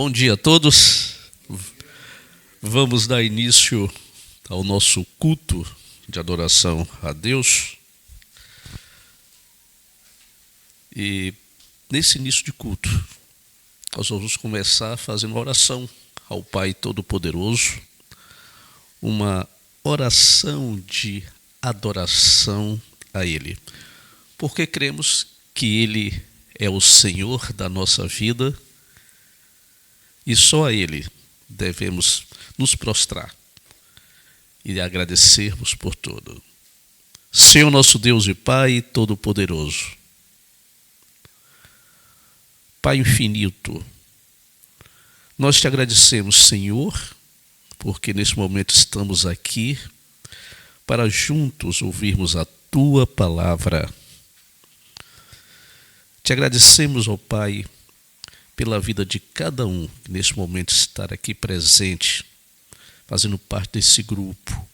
Bom dia a todos. Vamos dar início ao nosso culto de adoração a Deus. E nesse início de culto, nós vamos começar fazendo uma oração ao Pai Todo-Poderoso, uma oração de adoração a Ele, porque cremos que Ele é o Senhor da nossa vida e só a Ele devemos nos prostrar e agradecermos por tudo. Senhor nosso Deus e Pai Todo-Poderoso, Pai infinito, nós te agradecemos, Senhor, porque nesse momento estamos aqui para juntos ouvirmos a Tua palavra. Te agradecemos, ó Pai, pela vida de cada um que nesse momento estar aqui presente, fazendo parte desse grupo,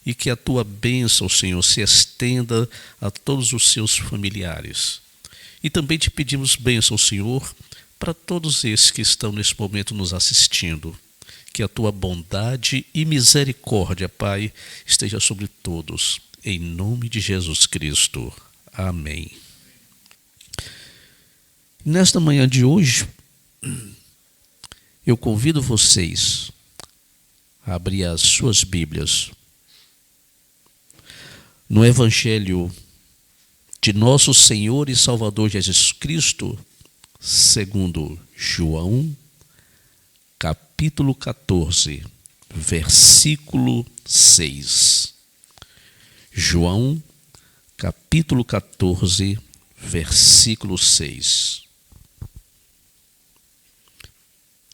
e que a Tua bênção, Senhor, se estenda a todos os seus familiares. E também te pedimos bênção, Senhor, para todos esses que estão nesse momento nos assistindo. Que a Tua bondade e misericórdia, Pai, esteja sobre todos. Em nome de Jesus Cristo. Amém. Nesta manhã de hoje, eu convido vocês a abrir as suas Bíblias no Evangelho de nosso Senhor e Salvador Jesus Cristo, segundo João, capítulo 14, versículo 6. João, capítulo 14, versículo 6.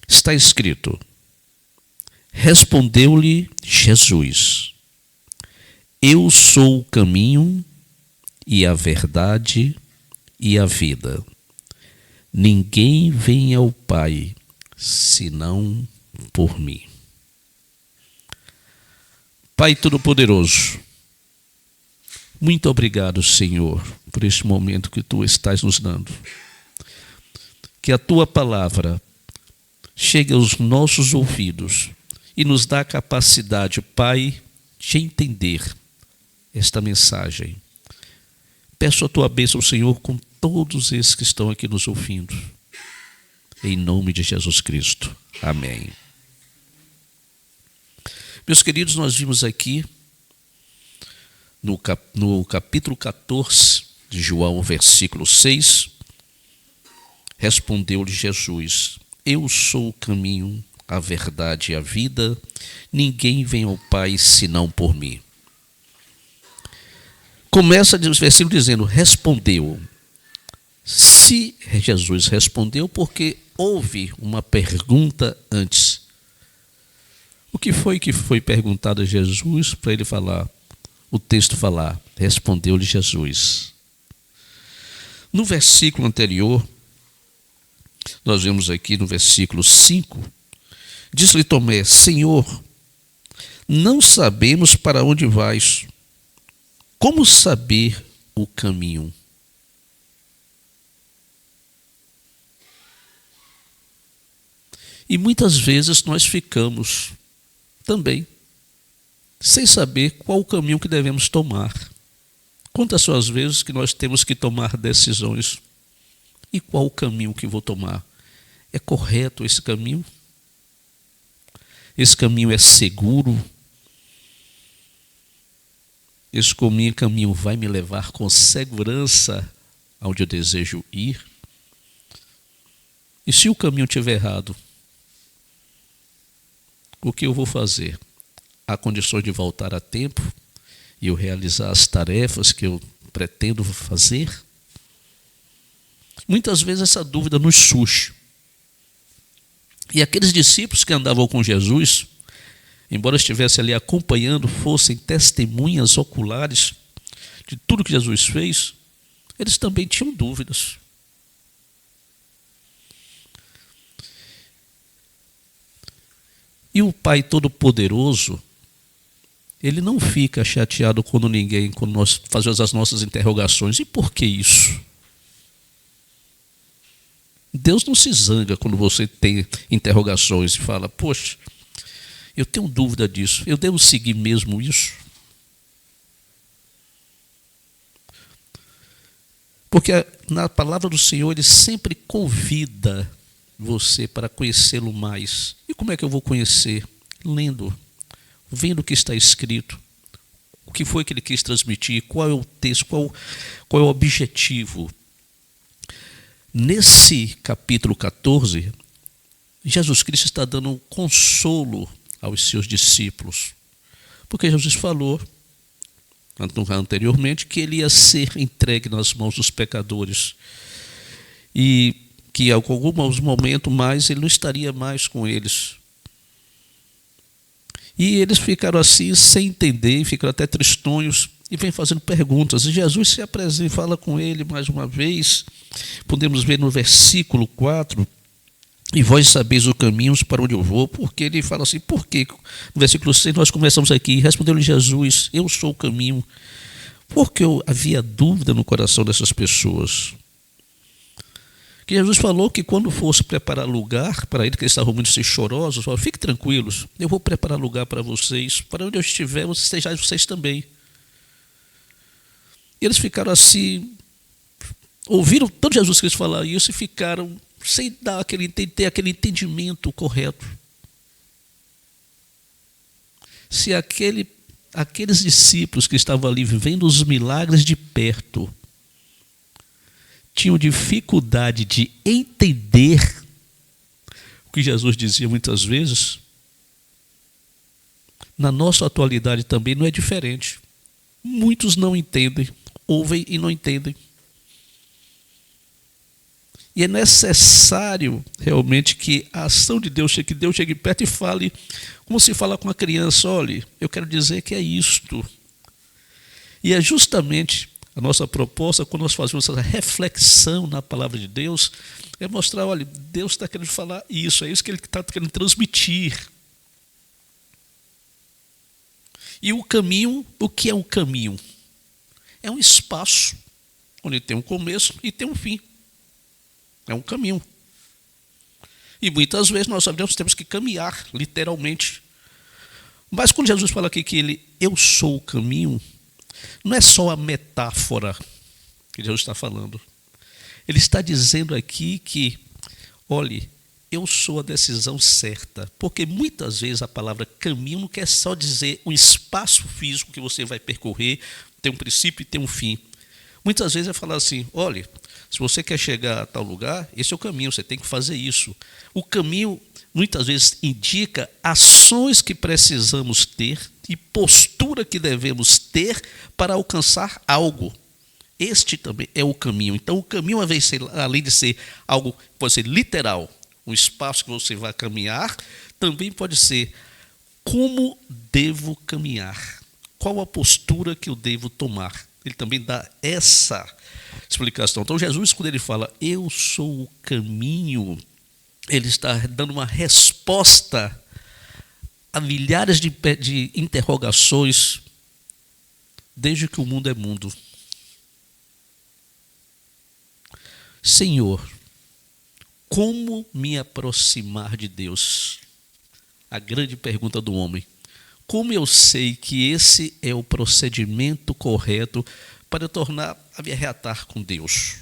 Está escrito: respondeu-lhe Jesus: eu sou o caminho e a verdade e a vida. Ninguém vem ao Pai senão por mim. Pai Todo-Poderoso, muito obrigado, Senhor, por este momento que Tu estás nos dando. Que a Tua palavra chegue aos nossos ouvidos e nos dá a capacidade, Pai, de entender esta mensagem. Peço a Tua bênção, Senhor, com todos esses que estão aqui nos ouvindo. Em nome de Jesus Cristo. Amém. Meus queridos, nós vimos aqui no capítulo 14 de João, versículo 6, respondeu-lhe Jesus: eu sou o caminho, a verdade e a vida. Ninguém vem ao Pai senão por mim. Começa o versículo dizendo: respondeu. Se Jesus respondeu, porque houve uma pergunta antes. O que foi perguntado a Jesus para ele falar? O texto falar: respondeu-lhe Jesus. No versículo anterior, nós vemos aqui no versículo 5, disse-lhe Tomé: Senhor, não sabemos para onde vais. Como saber o caminho? E muitas vezes nós ficamos também sem saber qual o caminho que devemos tomar. Quantas são as vezes que nós temos que tomar decisões? E qual o caminho que vou tomar? É correto esse caminho? Esse caminho é seguro? Esse caminho vai me levar com segurança aonde eu desejo ir? E se o caminho estiver errado, o que eu vou fazer? Há condições de voltar a tempo e eu realizar as tarefas que eu pretendo fazer? Muitas vezes essa dúvida nos surge. E aqueles discípulos que andavam com Jesus, embora estivessem ali acompanhando, fossem testemunhas oculares de tudo que Jesus fez, eles também tinham dúvidas. E o Pai Todo-Poderoso, Ele não fica chateado quando nós fazemos as nossas interrogações. E por que isso? Deus não se zanga quando você tem interrogações e fala, poxa, eu tenho dúvida disso, eu devo seguir mesmo isso? Porque na palavra do Senhor, Ele sempre convida você para conhecê-lo mais. E como é que eu vou conhecer? Lendo, vendo o que está escrito, o que foi que Ele quis transmitir, qual é o texto, qual é o objetivo. Nesse capítulo 14, Jesus Cristo está dando um consolo aos seus discípulos, porque Jesus falou anteriormente que ele ia ser entregue nas mãos dos pecadores e que em alguns momentos mais ele não estaria mais com eles. E eles ficaram assim sem entender, ficaram até tristonhos e vem fazendo perguntas. E Jesus se apresenta e fala com ele mais uma vez. Podemos ver no versículo 4, e vós sabeis o caminho para onde eu vou, porque ele fala assim, por quê? No versículo 6 nós começamos aqui, respondeu-lhe Jesus, eu sou o caminho. Porque havia dúvida no coração dessas pessoas. Que Jesus falou que quando fosse preparar lugar para ele, que eles estavam muito chorosos, falou, fiquem tranquilos, eu vou preparar lugar para vocês, para onde eu estiver, estejais vocês também. E eles ficaram assim, ouviram tanto Jesus Cristo falar isso e ficaram sem ter aquele entendimento correto. Se aqueles discípulos que estavam ali vivendo os milagres de perto tinham dificuldade de entender o que Jesus dizia muitas vezes, na nossa atualidade também não é diferente. Muitos não entendem, ouvem e não entendem. E é necessário realmente que a ação de Deus chegue perto e fale, como se fala com a criança, olha, eu quero dizer que é isto. E é justamente a nossa proposta, quando nós fazemos essa reflexão na palavra de Deus, é mostrar, olha, Deus está querendo falar isso, é isso que Ele está querendo transmitir. E o caminho, o que é um caminho? É um espaço onde tem um começo e tem um fim. É um caminho. E muitas vezes nós sabemos que temos que caminhar, literalmente. Mas quando Jesus fala aqui que eu sou o caminho, não é só a metáfora que Jesus está falando. Ele está dizendo aqui que, olhe, eu sou a decisão certa. Porque muitas vezes a palavra caminho não quer só dizer um espaço físico que você vai percorrer, tem um princípio e tem um fim. Muitas vezes é falar assim, olha, se você quer chegar a tal lugar, esse é o caminho, você tem que fazer isso. O caminho, muitas vezes, indica ações que precisamos ter e postura que devemos ter para alcançar algo. Este também é o caminho. Então, o caminho, além de ser algo, pode ser literal, um espaço que você vai caminhar, também pode ser como devo caminhar, qual a postura que eu devo tomar. Ele também dá essa explicação. Então, Jesus, quando ele fala, eu sou o caminho, ele está dando uma resposta a milhares de interrogações desde que o mundo é mundo. Senhor, como me aproximar de Deus? A grande pergunta do homem. Como eu sei que esse é o procedimento correto para eu me arreatar com Deus?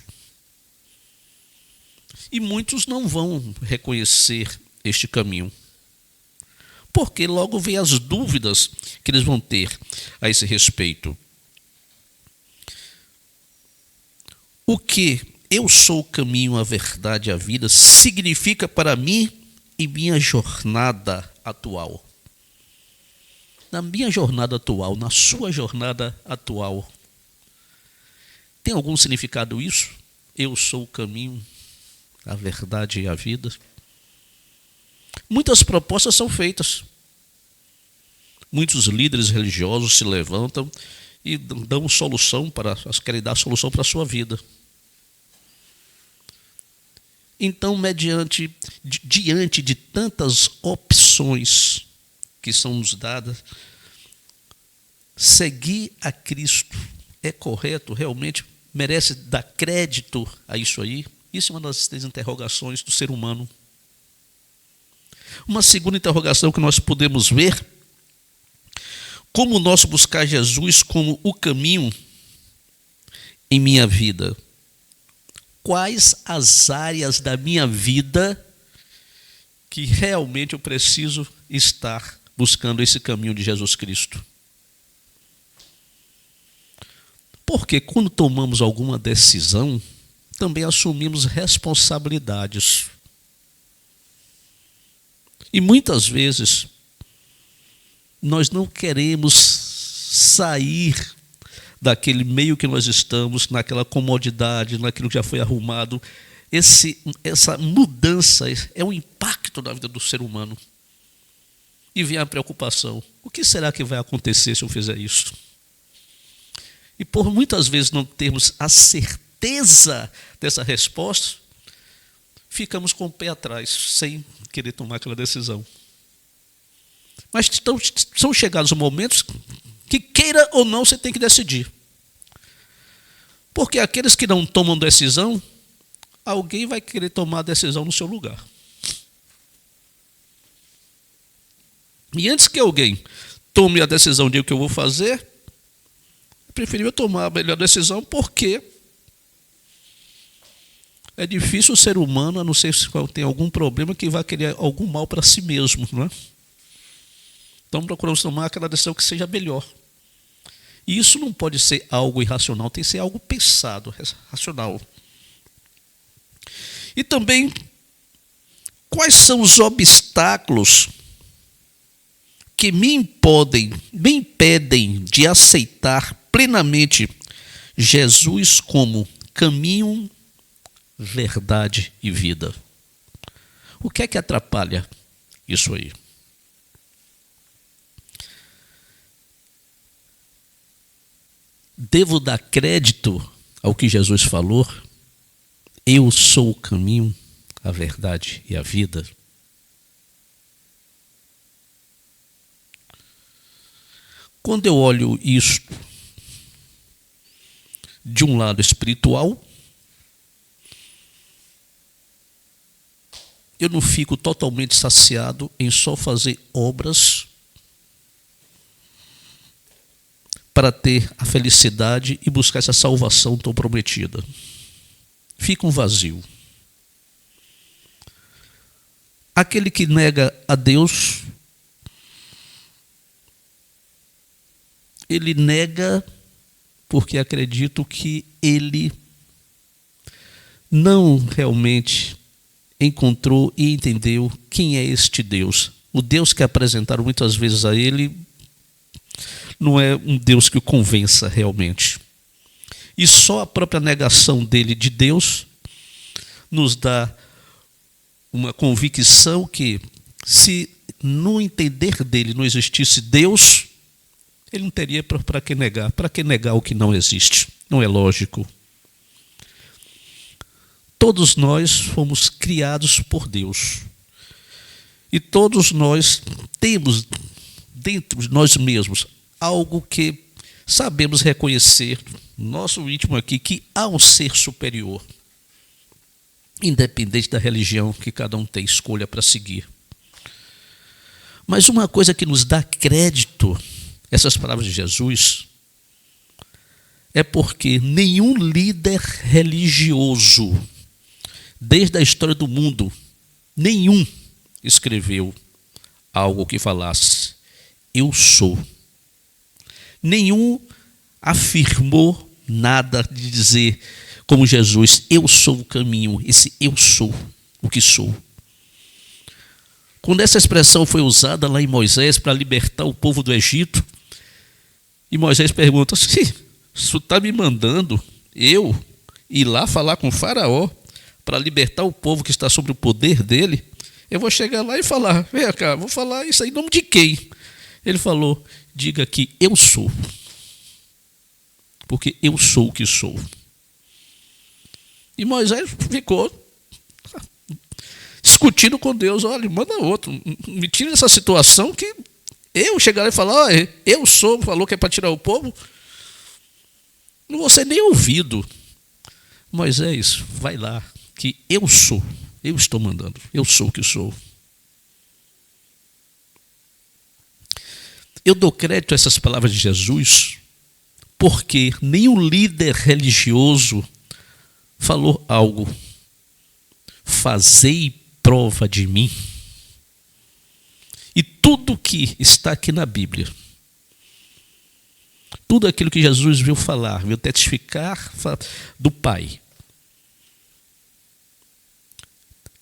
E muitos não vão reconhecer este caminho, porque logo vem as dúvidas que eles vão ter a esse respeito. O que eu sou o caminho, a verdade e a vida significa para mim e minha jornada atual. Na minha jornada atual, na sua jornada atual, tem algum significado isso? Eu sou o caminho, a verdade e a vida? Muitas propostas são feitas. Muitos líderes religiosos se levantam e dão solução querem dar solução para a sua vida. Então, diante de tantas opções que são nos dadas, seguir a Cristo é correto? Realmente merece dar crédito a isso aí? Isso é uma das interrogações do ser humano. Uma segunda interrogação que nós podemos ver: como nós buscar Jesus como o caminho em minha vida? Quais as áreas da minha vida que realmente eu preciso estar buscando esse caminho de Jesus Cristo? Porque quando tomamos alguma decisão, também assumimos responsabilidades. E muitas vezes nós não queremos sair daquele meio que nós estamos, naquela comodidade, naquilo que já foi arrumado. Essa mudança é um impacto na vida do ser humano. E vem a preocupação: o que será que vai acontecer se eu fizer isso? E por muitas vezes não termos a certeza dessa resposta, ficamos com o pé atrás, sem querer tomar aquela decisão. Mas são chegados momentos que, queira ou não, você tem que decidir. Porque aqueles que não tomam decisão, alguém vai querer tomar a decisão no seu lugar. E antes que alguém tome a decisão de o que eu vou fazer, eu preferia tomar a melhor decisão, porque é difícil o ser humano, a não ser se tem algum problema, que vai querer algum mal para si mesmo, não é? Então procuramos tomar aquela decisão que seja melhor. E isso não pode ser algo irracional, tem que ser algo pensado, racional. E também, quais são os obstáculos que me impedem de aceitar plenamente Jesus como caminho, verdade e vida? O que é que atrapalha isso aí? Devo dar crédito ao que Jesus falou? Eu sou o caminho, a verdade e a vida. Quando eu olho isto de um lado espiritual, eu não fico totalmente saciado em só fazer obras para ter a felicidade e buscar essa salvação tão prometida. Fica um vazio. Aquele que nega a Deus, ele nega porque acredito que ele não realmente encontrou e entendeu quem é este Deus. O Deus que apresentaram muitas vezes a ele não é um Deus que o convença realmente. E só a própria negação dele de Deus nos dá uma convicção que, se no entender dele não existisse Deus, ele não teria para que negar. Para que negar o que não existe? Não é lógico. Todos nós fomos criados por Deus. E todos nós temos dentro de nós mesmos algo que sabemos reconhecer, nosso íntimo aqui, que há um ser superior, independente da religião que cada um tem escolha para seguir. Mas uma coisa que nos dá crédito, essas palavras de Jesus, é porque nenhum líder religioso, desde a história do mundo, nenhum escreveu algo que falasse: eu sou. Nenhum afirmou nada de dizer, como Jesus: eu sou o caminho, esse eu sou o que sou. Quando essa expressão foi usada lá em Moisés para libertar o povo do Egito, e Moisés pergunta: se você está me mandando eu ir lá falar com o faraó para libertar o povo que está sob o poder dele, eu vou chegar lá e falar: vem cá, vou falar isso aí em nome de quem? Ele falou: diga que eu sou, porque eu sou o que sou. E Moisés ficou discutindo com Deus: olha, manda outro, me tira dessa situação que eu chegar e falar: olha, eu sou, falou que é para tirar o povo, não vou ser nem ouvido. Moisés, vai lá, que eu sou, eu estou mandando, eu sou o que sou. Eu dou crédito a essas palavras de Jesus porque nenhum líder religioso falou algo. Fazei prova de mim. E tudo que está aqui na Bíblia, tudo aquilo que Jesus veio falar, veio testificar do Pai.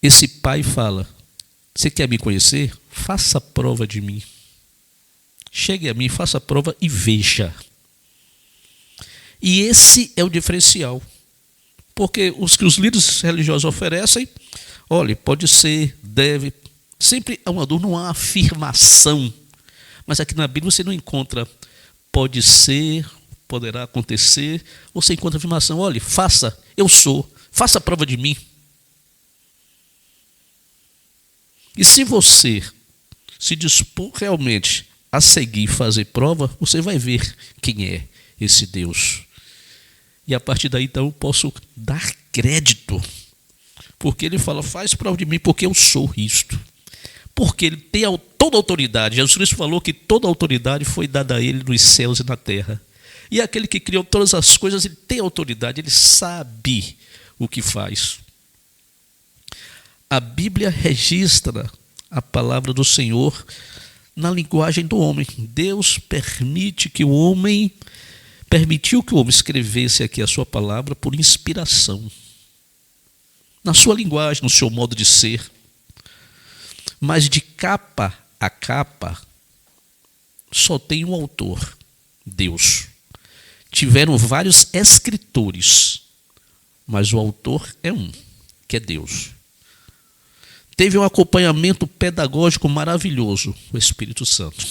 Esse Pai fala: você quer me conhecer? Faça prova de mim. Chegue a mim, faça a prova e veja. E esse é o diferencial. Porque os que os líderes religiosos oferecem, olha, pode ser, deve, sempre há uma dúvida, não há afirmação. Mas aqui na Bíblia você não encontra pode ser, poderá acontecer. Você encontra afirmação, olha, faça, eu sou, faça a prova de mim. E se você se dispor realmente a seguir e fazer prova, você vai ver quem é esse Deus. E a partir daí, então, eu posso dar crédito. Porque ele fala, faz prova de mim, porque eu sou isto. Porque ele tem toda a autoridade. Jesus Cristo falou que toda a autoridade foi dada a ele nos céus e na terra. E aquele que criou todas as coisas, ele tem autoridade, ele sabe o que faz. A Bíblia registra a palavra do Senhor na linguagem do homem. Deus permitiu que o homem escrevesse aqui a sua palavra por inspiração. Na sua linguagem, no seu modo de ser. Mas de capa a capa, só tem um autor, Deus. Tiveram vários escritores, mas o autor é um, que é Deus. Teve um acompanhamento pedagógico maravilhoso, o Espírito Santo.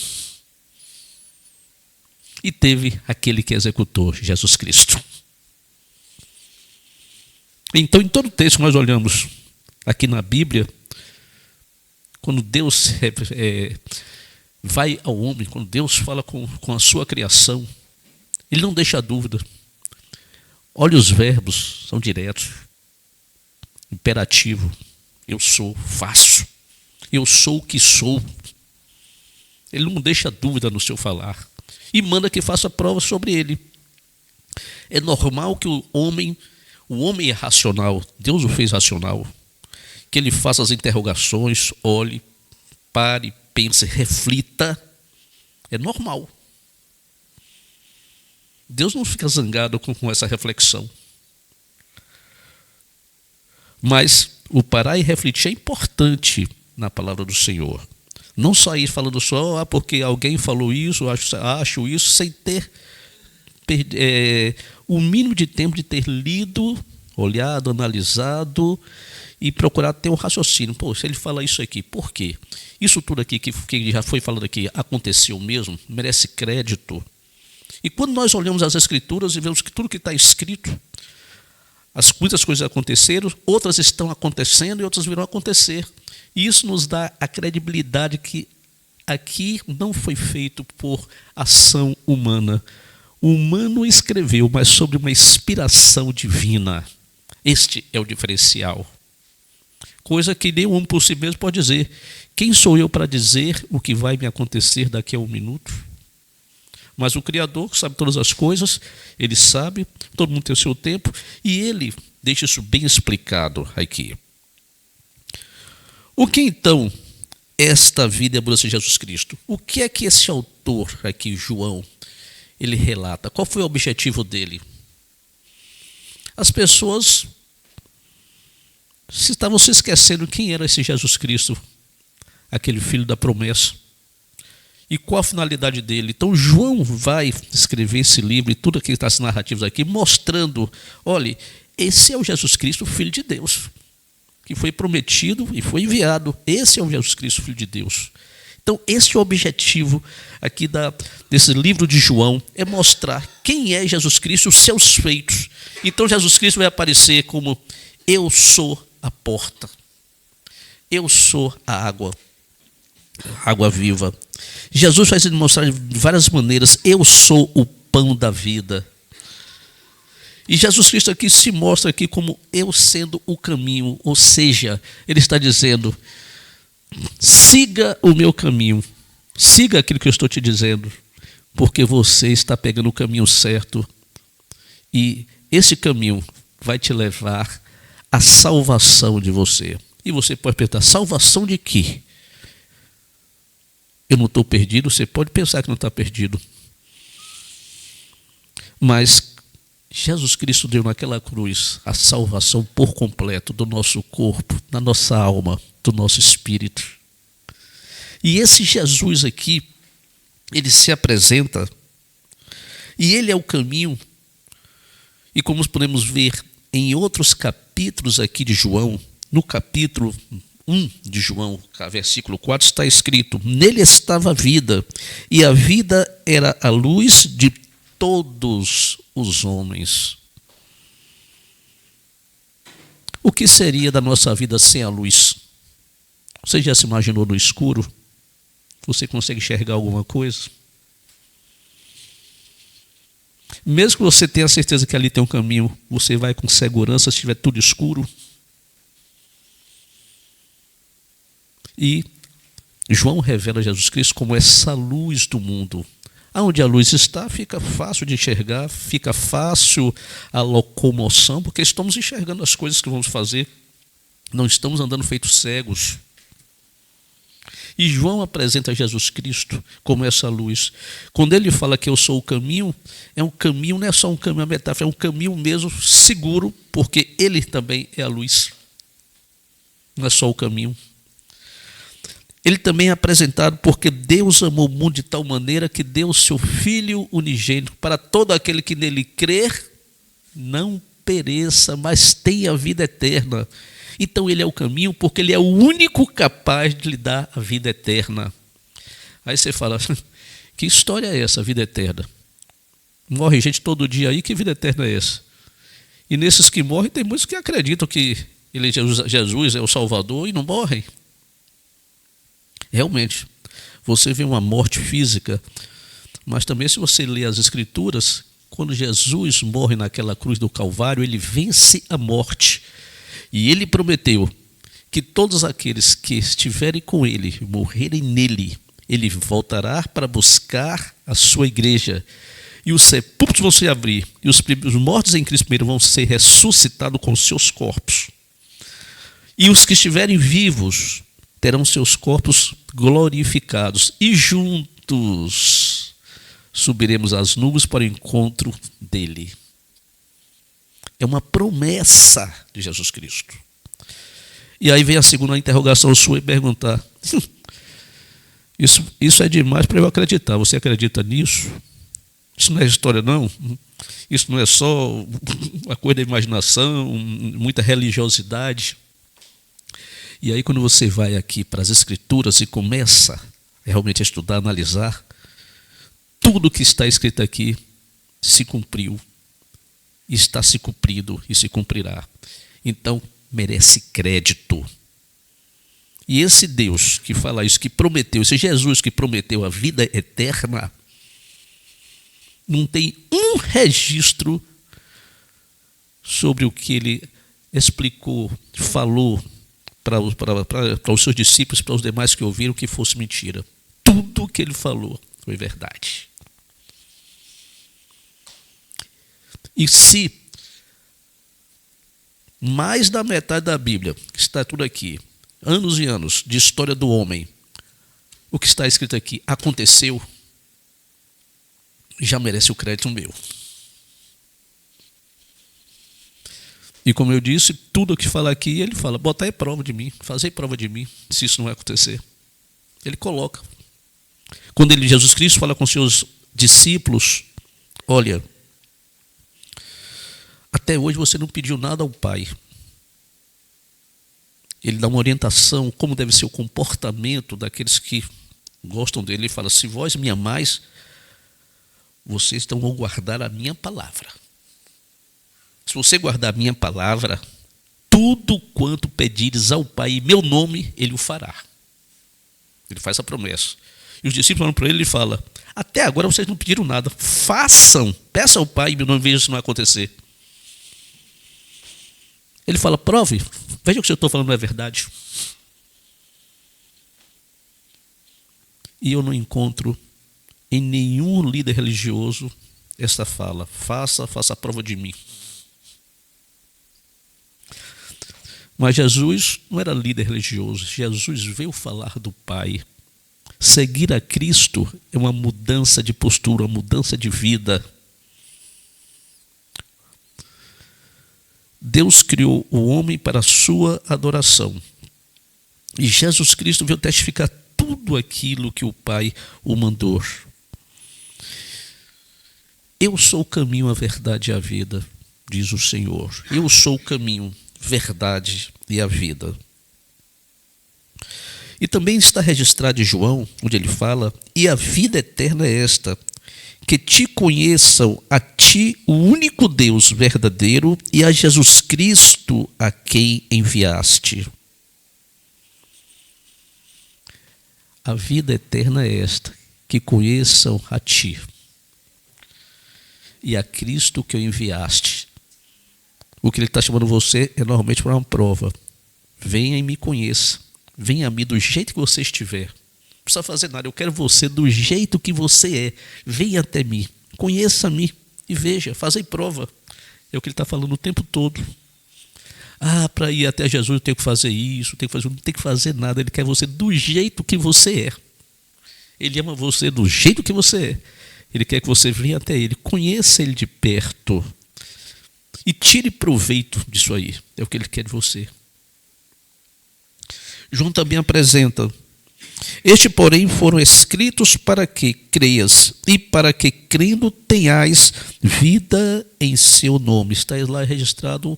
E teve aquele que executou, Jesus Cristo. Então, em todo texto que nós olhamos aqui na Bíblia, quando Deus vai ao homem, quando Deus fala com a sua criação, ele não deixa dúvida. Olha, os verbos são diretos. Imperativo. Eu sou, faço. Eu sou o que sou. Ele não deixa dúvida no seu falar. E manda que faça prova sobre ele. É normal que o homem é racional. Deus o fez racional. Que ele faça as interrogações, olhe, pare, pense, reflita. É normal. Deus não fica zangado com essa reflexão. Mas o parar e refletir é importante na palavra do Senhor. Não só ir falando só, porque alguém falou isso, acho isso, sem ter o mínimo de tempo de ter lido, olhado, analisado e procurar ter um raciocínio. Pô, se ele fala isso aqui, por quê? Isso tudo aqui que já foi falado aqui aconteceu mesmo? Merece crédito? E quando nós olhamos as Escrituras e vemos que tudo que está escrito, muitas coisas aconteceram, outras estão acontecendo e outras virão acontecer. E isso nos dá a credibilidade que aqui não foi feito por ação humana. O humano escreveu, mas sobre uma inspiração divina. Este é o diferencial. Coisa que nem um homem por si mesmo pode dizer. Quem sou eu para dizer o que vai me acontecer daqui a um minuto? Mas o Criador sabe todas as coisas, ele sabe, todo mundo tem o seu tempo, e ele deixa isso bem explicado aqui. O que então é esta vida e a mudança de Jesus Cristo? O que é que esse autor aqui, João, ele relata? Qual foi o objetivo dele? As pessoas estavam se esquecendo quem era esse Jesus Cristo, aquele filho da promessa. E qual a finalidade dele? Então João vai escrever esse livro e tudo que está nas narrativas aqui, mostrando, olha, esse é o Jesus Cristo, filho de Deus, que foi prometido e foi enviado. Esse é o Jesus Cristo, filho de Deus. Então esse é o objetivo aqui desse livro de João, é mostrar quem é Jesus Cristo, os seus feitos. Então Jesus Cristo vai aparecer como eu sou a porta, eu sou a água viva. Jesus vai se demonstrar de várias maneiras. Eu sou o pão da vida. E Jesus Cristo aqui se mostra aqui como eu sendo o caminho, ou seja, ele está dizendo, siga o meu caminho, siga aquilo que eu estou te dizendo, porque você está pegando o caminho certo e esse caminho vai te levar à salvação de você. E você pode perguntar, salvação de quê? Eu não estou perdido, você pode pensar que não está perdido. Mas Jesus Cristo deu naquela cruz a salvação por completo do nosso corpo, da nossa alma, do nosso espírito. E esse Jesus aqui, ele se apresenta e ele é o caminho. E como podemos ver em outros capítulos aqui de João, no capítulo 1 de João, versículo 4, está escrito, nele estava a vida, e a vida era a luz de todos os homens. O que seria da nossa vida sem a luz? Você já se imaginou no escuro? Você consegue enxergar alguma coisa? Mesmo que você tenha certeza que ali tem um caminho, você vai com segurança se estiver tudo escuro? E João revela Jesus Cristo como essa luz do mundo. Aonde a luz está, fica fácil de enxergar, fica fácil a locomoção, porque estamos enxergando as coisas que vamos fazer, não estamos andando feitos cegos. E João apresenta Jesus Cristo como essa luz. Quando ele fala que eu sou o caminho, é um caminho, não é só um caminho, a metáfora, é um caminho mesmo seguro, porque ele também é a luz. Não é só o caminho. Ele também é apresentado porque Deus amou o mundo de tal maneira que deu o seu Filho unigênito para todo aquele que nele crer, não pereça, mas tenha vida eterna. Então ele é o caminho porque ele é o único capaz de lhe dar a vida eterna. Aí você fala, que história é essa, vida eterna? Morre gente todo dia aí, que vida eterna é essa? E nesses que morrem, tem muitos que acreditam que ele, Jesus é o Salvador e não morrem. Realmente, você vê uma morte física, mas também se você ler as Escrituras, quando Jesus morre naquela cruz do Calvário, ele vence a morte. E ele prometeu que todos aqueles que estiverem com ele, morrerem nele, ele voltará para buscar a sua igreja. E os sepulcros vão se abrir, e os mortos em Cristo primeiro vão ser ressuscitados com seus corpos. E os que estiverem vivos terão seus corpos glorificados, e juntos subiremos às nuvens para o encontro dele. É uma promessa de Jesus Cristo. E aí vem a segunda interrogação sua e perguntar, isso é demais para eu acreditar, você acredita nisso? Isso não é história não? Isso não é só uma coisa da imaginação, muita religiosidade? E aí quando você vai aqui para as Escrituras e começa realmente a estudar, a analisar, tudo que está escrito aqui se cumpriu, está se cumprindo e se cumprirá. Então merece crédito. E esse Deus que fala isso, que prometeu, esse Jesus que prometeu a vida eterna, não tem um registro sobre o que ele explicou, falou para os seus discípulos, para os demais que ouviram, que fosse mentira. Tudo o que ele falou foi verdade. E se mais da metade da Bíblia, que está tudo aqui, anos e anos de história do homem, o que está escrito aqui aconteceu, já merece o crédito meu. E como eu disse, tudo o que fala aqui, ele fala, botar aí prova de mim, fazer prova de mim, se isso não vai acontecer. Ele coloca. Quando Jesus Cristo fala com seus discípulos, olha, até hoje você não pediu nada ao Pai. Ele dá uma orientação, como deve ser o comportamento daqueles que gostam dele. Ele fala, se vós me amais, vocês então vão guardar a minha palavra. Se você guardar a minha palavra, tudo quanto pedires ao Pai em meu nome, Ele o fará. Ele faz a promessa. E os discípulos falam para ele, ele fala, até agora vocês não pediram nada, façam, peçam ao Pai em meu nome, vejam se não vai acontecer. Ele fala, prove, veja o que eu estou falando não é verdade. E eu não encontro em nenhum líder religioso esta fala, faça a prova de mim. Mas Jesus não era líder religioso, Jesus veio falar do Pai. Seguir a Cristo é uma mudança de postura, uma mudança de vida. Deus criou o homem para a sua adoração. E Jesus Cristo veio testificar tudo aquilo que o Pai o mandou. Eu sou o caminho, a verdade e a vida, diz o Senhor. Eu sou o caminho, verdade e a vida. E também está registrado em João, onde ele fala, e a vida eterna é esta, que te conheçam a ti, o único Deus verdadeiro, e a Jesus Cristo, a quem enviaste. A vida eterna é esta, que conheçam a ti e a Cristo que o enviaste. O que ele está chamando você é normalmente para uma prova. Venha e me conheça. Venha a mim do jeito que você estiver. Não precisa fazer nada, eu quero você do jeito que você é. Venha até mim, conheça-me e veja, faça prova. É o que ele está falando o tempo todo. Para ir até Jesus eu tenho que fazer isso, não tem que fazer nada. Ele quer você do jeito que você é. Ele ama você do jeito que você é. Ele quer que você venha até ele, conheça ele de perto e tire proveito disso aí. É o que ele quer de você. João também apresenta: este, porém, foram escritos para que creias e para que, crendo, tenhais vida em seu nome. Está lá registrado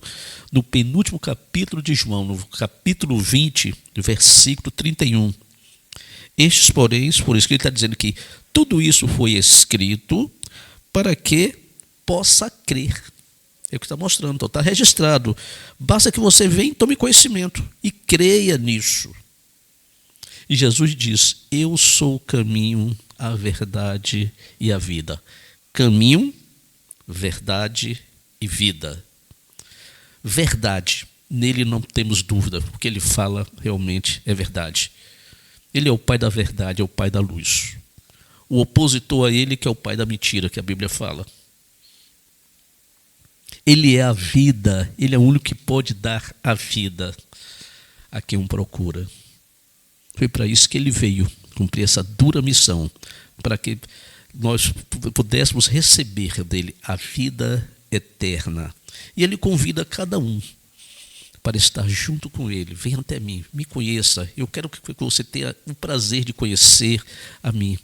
no penúltimo capítulo de João, no capítulo 20, versículo 31. Estes, porém, por isso que ele está dizendo que tudo isso foi escrito para que possa crer. É o que está mostrando, então está registrado. Basta que você venha e tome conhecimento e creia nisso. E Jesus diz: eu sou o caminho, a verdade e a vida. Caminho, verdade e vida. Verdade, nele não temos dúvida, porque ele fala realmente é verdade. Ele é o pai da verdade, é o pai da luz. O opositor a ele que é o pai da mentira, que a Bíblia fala. Ele é a vida, ele é o único que pode dar a vida a quem o procura. Foi para isso que ele veio, cumprir essa dura missão, para que nós pudéssemos receber dele a vida eterna. E ele convida cada um para estar junto com ele. Venha até mim, me conheça. Eu quero que você tenha o prazer de conhecer a mim.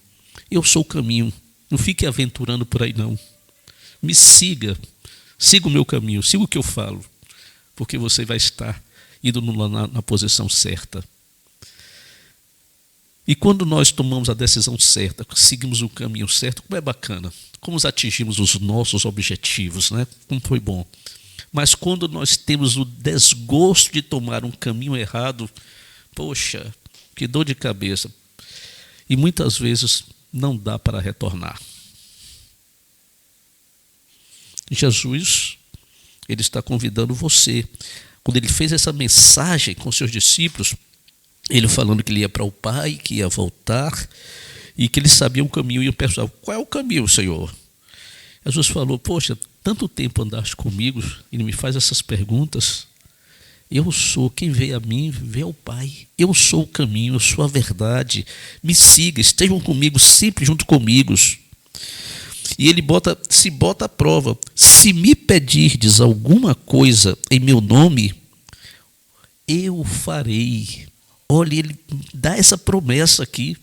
Eu sou o caminho, não fique aventurando por aí não. Me siga. Siga o meu caminho, siga o que eu falo, porque você vai estar indo na posição certa. E quando nós tomamos a decisão certa, seguimos o caminho certo, como é bacana, como atingimos os nossos objetivos, né? Como foi bom. Mas quando nós temos o desgosto de tomar um caminho errado, poxa, que dor de cabeça. E muitas vezes não dá para retornar. Jesus, ele está convidando você. Quando ele fez essa mensagem com seus discípulos, ele falando que ele ia para o Pai, que ia voltar, e que ele sabia o caminho. E o pessoal: qual é o caminho, Senhor? Jesus falou: poxa, tanto tempo andaste comigo, e ele me faz essas perguntas. Eu sou, quem vê a mim, vê ao Pai. Eu sou o caminho, eu sou a verdade. Me siga, estejam comigo, sempre junto comigo. E ele se bota à prova. Se me pedirdes alguma coisa em meu nome, eu farei. Olha, ele dá essa promessa aqui.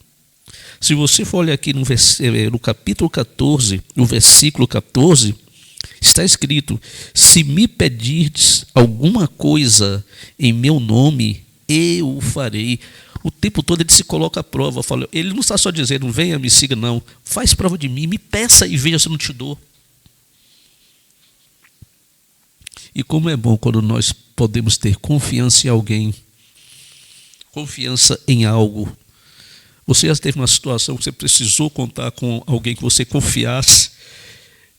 Se você for olhar aqui no capítulo 14, no versículo 14, está escrito: se me pedirdes alguma coisa em meu nome, eu farei. O tempo todo ele se coloca à prova. Ele não está só dizendo: venha, me siga, não. Faz prova de mim, me peça e veja se eu não te dou. E como é bom quando nós podemos ter confiança em alguém, confiança em algo. Você já teve uma situação que você precisou contar com alguém que você confiasse,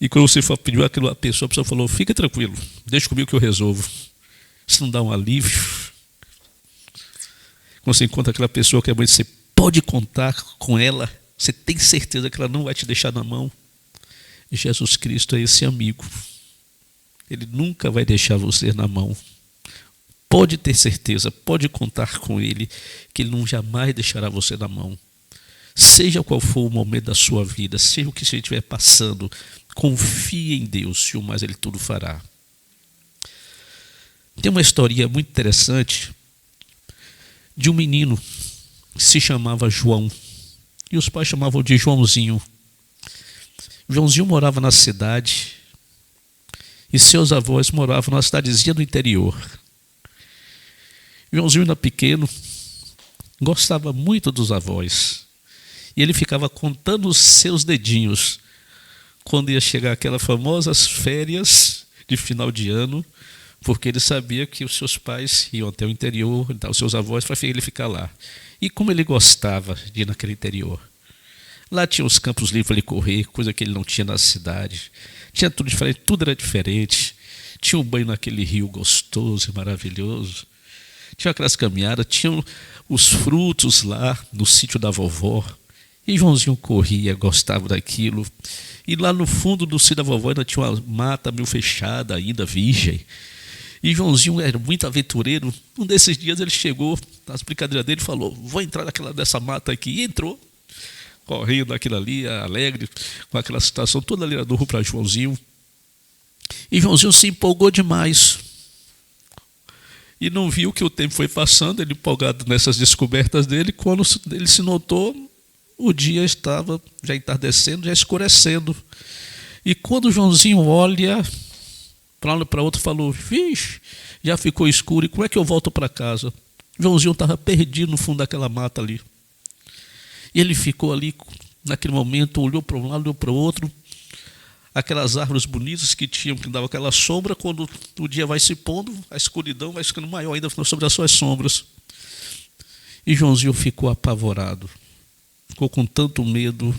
e quando você pediu aquilo à pessoa, a pessoa falou: fica tranquilo, deixa comigo que eu resolvo. Isso não dá um alívio? Quando você encontra aquela pessoa que é mãe, você pode contar com ela, você tem certeza que ela não vai te deixar na mão. Jesus Cristo é esse amigo. Ele nunca vai deixar você na mão. Pode ter certeza, pode contar com Ele, que Ele não jamais deixará você na mão. Seja qual for o momento da sua vida, seja o que você estiver passando, confie em Deus e o mais Ele tudo fará. Tem uma historinha muito interessante de um menino que se chamava João. E os pais chamavam de Joãozinho. Joãozinho morava na cidade e seus avós moravam numa cidadezinha do interior. Joãozinho era pequeno, gostava muito dos avós. E ele ficava contando os seus dedinhos quando ia chegar aquelas famosas férias de final de ano, porque ele sabia que os seus pais iam até o interior, então os seus avós, para ele ficar lá. E como ele gostava de ir naquele interior. Lá tinha os campos livres para ele correr, coisa que ele não tinha na cidade. Tinha tudo diferente, tudo era diferente. Tinha um banho naquele rio gostoso e maravilhoso. Tinha aquelas caminhadas, tinham os frutos lá no sítio da vovó. E Joãozinho corria, gostava daquilo. E lá no fundo do sítio da vovó ainda tinha uma mata meio fechada, ainda virgem. E Joãozinho era muito aventureiro. Um desses dias ele chegou, nas brincadeiras dele, falou: vou entrar nessa mata aqui. E entrou, correndo aquilo ali, alegre, com aquela situação toda ali do rio para Joãozinho. E Joãozinho se empolgou demais. E não viu que o tempo foi passando, ele empolgado nessas descobertas dele. Quando ele se notou, o dia estava já entardecendo, já escurecendo. E quando Joãozinho olha para um e para outro, falou: vixe, já ficou escuro, e como é que eu volto para casa? Joãozinho estava perdido no fundo daquela mata ali. E ele ficou ali, naquele momento, olhou para um lado, olhou para o outro. Aquelas árvores bonitas que davam aquela sombra, quando o dia vai se pondo, a escuridão vai ficando maior ainda sobre as suas sombras. E Joãozinho ficou apavorado, ficou com tanto medo.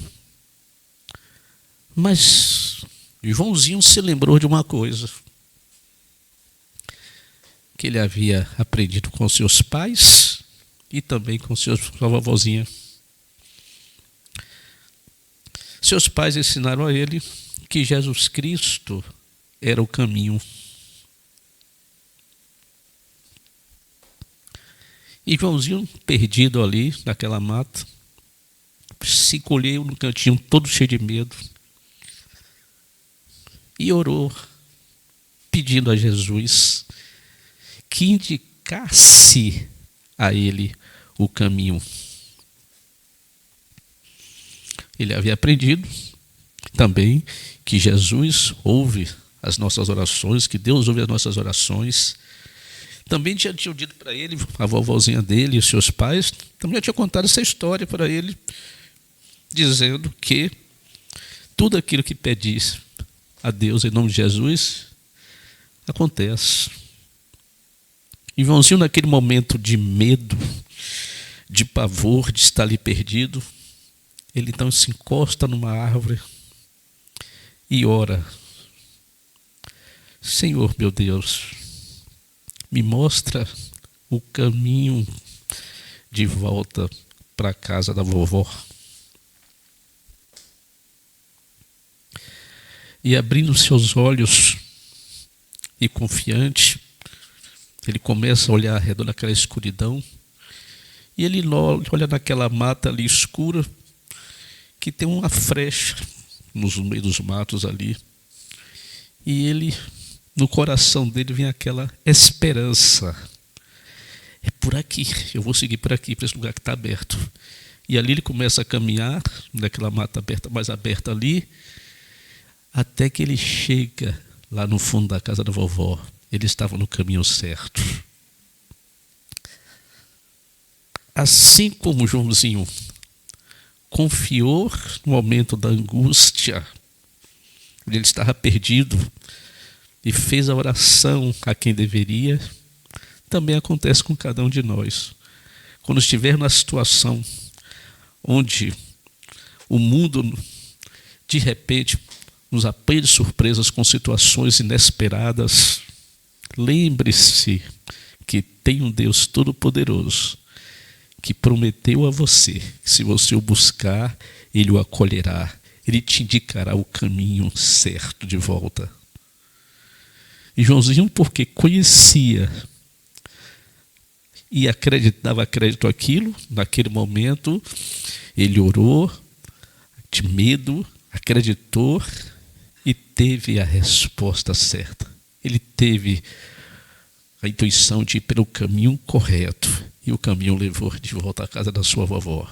Mas Joãozinho se lembrou de uma coisa, que ele havia aprendido com seus pais e também com sua vovozinha. Seus pais ensinaram a ele que Jesus Cristo era o caminho. E Joãozinho, perdido ali naquela mata, se encolheu no cantinho todo cheio de medo e orou, pedindo a Jesus que indicasse a ele o caminho. Ele havia aprendido também que Jesus ouve as nossas orações, que Deus ouve as nossas orações. Também tinham dito para ele, a vovozinha dele e os seus pais, também tinha contado essa história para ele, dizendo que tudo aquilo que pedisse a Deus em nome de Jesus, acontece. E Joãozinho, naquele momento de medo, de pavor, de estar ali perdido, ele então se encosta numa árvore e ora: Senhor meu Deus, me mostra o caminho de volta para a casa da vovó. E abrindo seus olhos e confiante, ele começa a olhar ao redor daquela escuridão e ele olha naquela mata ali escura que tem uma frecha no meio dos matos ali. E ele, no coração dele, vem aquela esperança. É por aqui, eu vou seguir por aqui, para esse lugar que está aberto. E ali ele começa a caminhar, naquela mata aberta, mais aberta ali, até que ele chega lá no fundo da casa da vovó. Ele estava no caminho certo. Assim como Joãozinho confiou no momento da angústia, ele estava perdido, e fez a oração a quem deveria, também acontece com cada um de nós. Quando estiver na situação onde o mundo, de repente, nos apanha de surpresas com situações inesperadas, lembre-se que tem um Deus Todo-Poderoso que prometeu a você que se você o buscar, Ele o acolherá, Ele te indicará o caminho certo de volta. E Joãozinho, porque conhecia e dava crédito àquilo, naquele momento, ele orou de medo, acreditou e teve a resposta certa. Ele teve a intuição de ir pelo caminho correto e o caminho levou de volta à casa da sua vovó.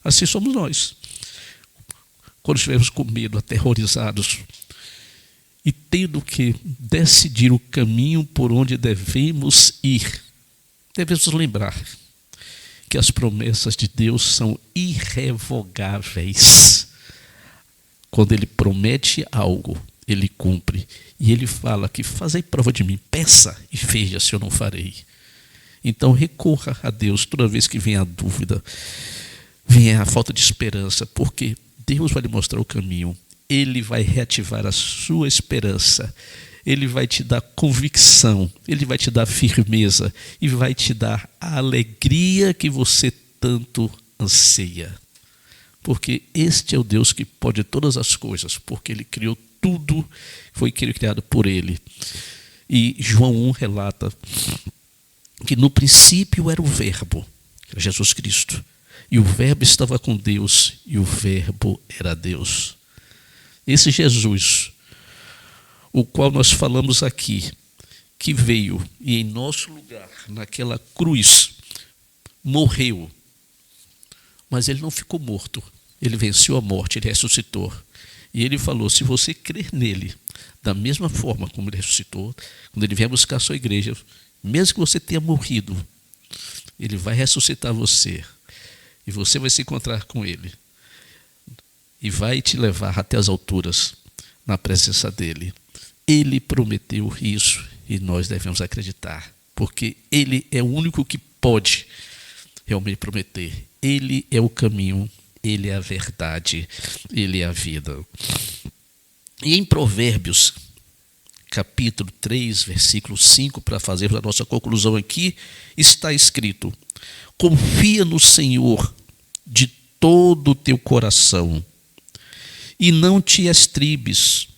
Assim somos nós. Quando estivermos com medo, aterrorizados e tendo que decidir o caminho por onde devemos ir, devemos lembrar que as promessas de Deus são irrevogáveis. Quando Ele promete algo, Ele cumpre. E Ele fala que fazei prova de mim, peça e veja se eu não farei. Então recorra a Deus toda vez que vem a dúvida, vem a falta de esperança, porque Deus vai lhe mostrar o caminho. Ele vai reativar a sua esperança. Ele vai te dar convicção, Ele vai te dar firmeza e vai te dar a alegria que você tanto anseia. Porque este é o Deus que pode todas as coisas, porque Ele criou tudo, foi criado por Ele. E João 1 relata que no princípio era o Verbo, que era Jesus Cristo, e o Verbo estava com Deus, e o Verbo era Deus. Esse Jesus, o qual nós falamos aqui, que veio e em nosso lugar, naquela cruz, morreu. Mas Ele não ficou morto. Ele venceu a morte, Ele ressuscitou. E Ele falou, se você crer nele, da mesma forma como Ele ressuscitou, quando Ele vier buscar a sua igreja, mesmo que você tenha morrido, Ele vai ressuscitar você. E você vai se encontrar com Ele. E vai te levar até as alturas, na presença dEle. Ele prometeu isso e nós devemos acreditar, porque Ele é o único que pode realmente prometer. Ele é o caminho, Ele é a verdade, Ele é a vida. E em Provérbios, capítulo 3, versículo 5, para fazermos a nossa conclusão aqui, está escrito: confia no Senhor de todo o teu coração e não te estribes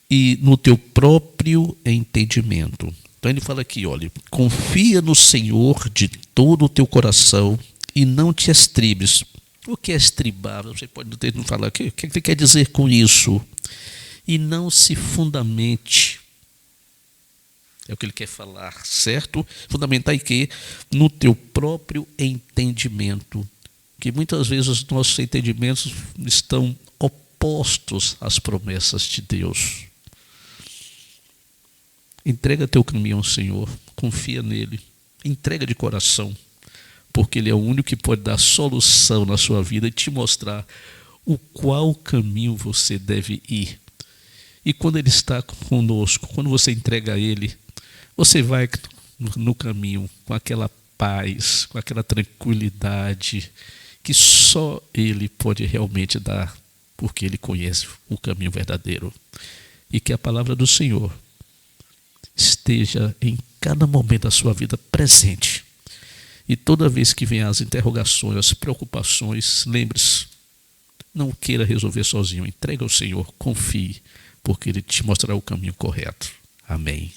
e no teu próprio entendimento. Então ele fala aqui, olha, confia no Senhor de todo o teu coração e não te estribes. O que é estribar? Você pode não falar, o que ele quer dizer com isso? E não se fundamente. É o que ele quer falar, certo? Fundamentar em quê? No teu próprio entendimento. Que muitas vezes os nossos entendimentos estão opostos às promessas de Deus. Entrega teu caminho ao Senhor, confia nele, entrega de coração, porque Ele é o único que pode dar solução na sua vida e te mostrar o qual caminho você deve ir. E quando Ele está conosco, quando você entrega a Ele, você vai no caminho com aquela paz, com aquela tranquilidade que só Ele pode realmente dar, porque Ele conhece o caminho verdadeiro. E que a palavra do Senhor esteja em cada momento da sua vida presente. E toda vez que vem as interrogações, as preocupações, lembre-se, não queira resolver sozinho, entrega ao Senhor, confie, porque Ele te mostrará o caminho correto. Amém.